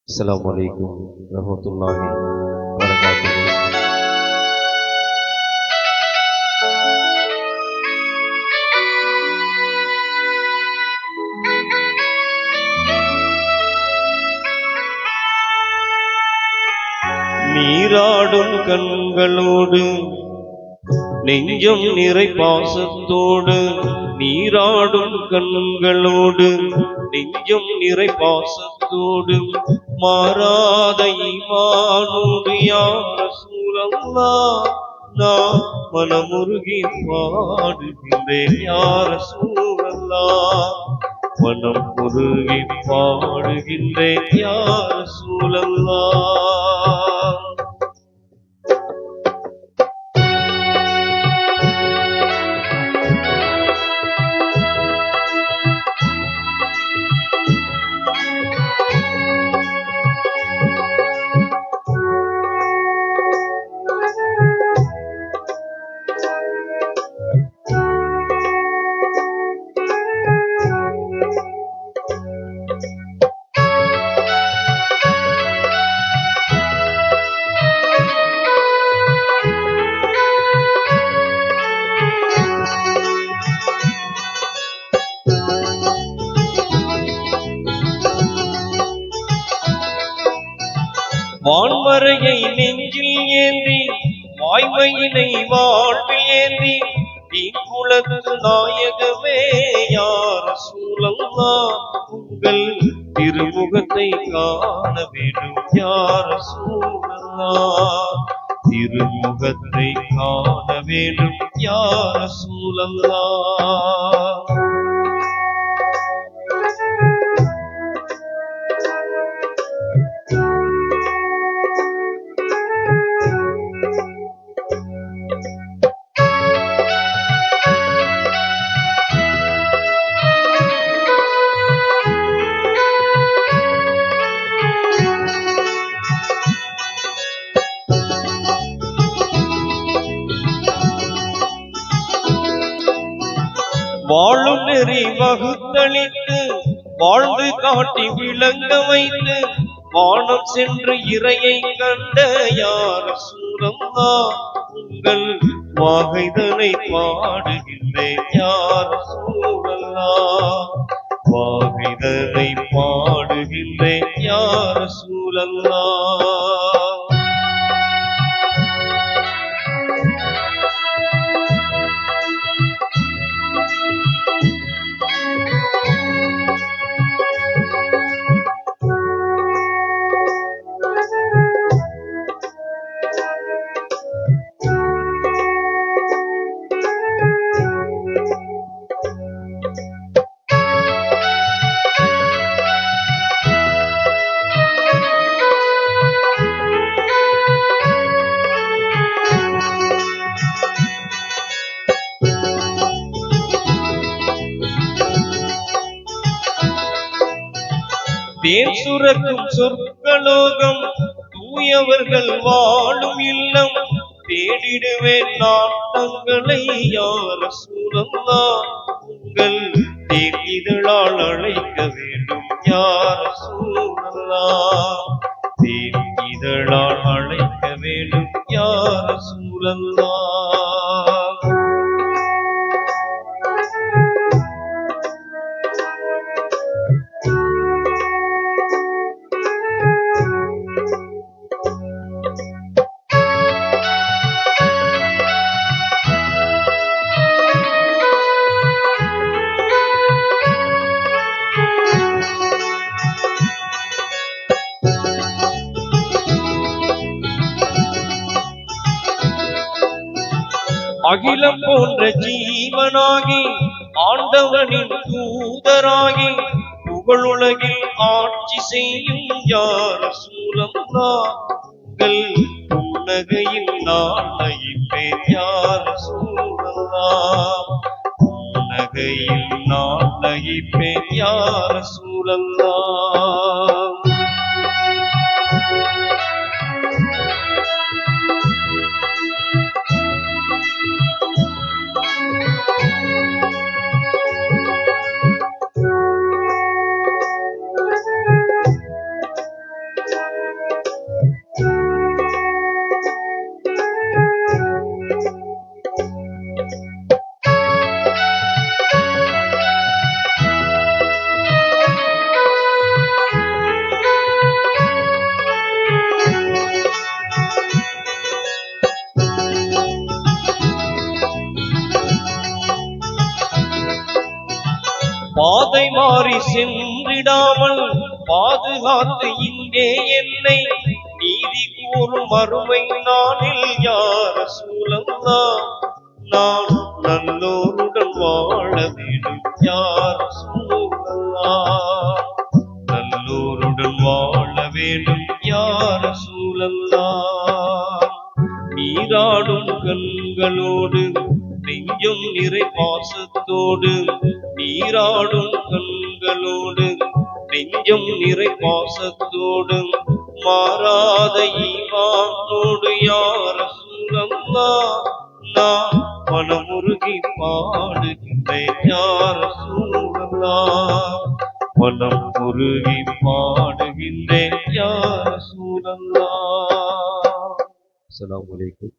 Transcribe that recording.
அஸ்ஸலாமு அலைக்கும் வரஹ்மத்துல்லாஹி வபரகாத்துஹு. நீராடும் கண்களோடு நெஞ்சம் நிறை பாசத்தோடு, நீராடும் கண்களோடு நெஞ்சம் நிறை பாசத்தோடு, மாறாத ஈமானோடு யா ரசூலல்லாஹ் நான் மனமுருகி பாடுகின்றேன் யா ரசூலல்லாஹ், மனம் முருகி பாடுகின்றேன் யா ரசூலல்லாஹ். வான்மறையை நெஞ்சில் ஏந்தி வாய்மையினை வாழ்வில் ஏந்தி தீக்குலத்து நாயகமே யா ரசூலல்லாஹ், உங்கள் திருமுகத்தை காண வேண்டும் யா ரசூலல்லாஹ், திருமுகத்தை காண வேண்டும் யா ரசூலல்லாஹ். வாழும் நெறி வகுத்தளித்து வாழ்ந்து காட்டி விளங்க வைத்து, வானம் சென்று இறையை கண்ட யா ரசூலல்லாஹ், உங்கள் வாகைதனை பாடுகின்றேன் யா ரசூலல்லாஹ், வாகைதனை பாடுகின்றேன் யா ரசூலல்லாஹ். தேன் சுரக்கும் சொற்களோகம் தூயவர்கள் வாழும் இல்லம், தேடிடுவேன் நாட்டங்களை யா ரசூலல்லாஹ், உங்கள் தேன் இதழால் அழைக்க வேண்டும் யா ரசூலல்லாஹ், தேன் இதழால் அழைக்க வேண்டும் யா ரசூலல்லாஹ். அகிலம் போன்ற ஜீவனாகி ஆண்டவனின் தூதராகி, புகழுலகில் ஆட்சி செய்யும் யா ரசூலல்லாஹ், உங்கள் புன்னகையில் நான் லயிப்பேன் யா ரசூலல்லாஹ், புன்னகையில் நான் லயிப்பேன் யா ரசூலல்லாஹ். சென்றிடாமல் பாதுகாத்து இங்கே என்னை நீதி கூறும் மறுமை நாளில் யார் சூழல்லா நான் நல்லோருடன் வாழ வேண்டும் யார் சூழல்லா நல்லோருடன் வாழ வேண்டும் யார் சூழல்லா நீராடும் கண்களோடு நெஞ்சம் நிறை பாசத்தோடு நீராடும் கண்களோடு நெஞ்சம் நிறை பாசத்தோடு மாறாத ஈமானோடு யார் சூழல்லா நான் மனமுருகி பாடுகின்றேன் யார் சூழல்லா மனம் முருகி பாடுகின்றேன் யார் சூழல்லா. அஸ்ஸலாமு அலைக்கும்.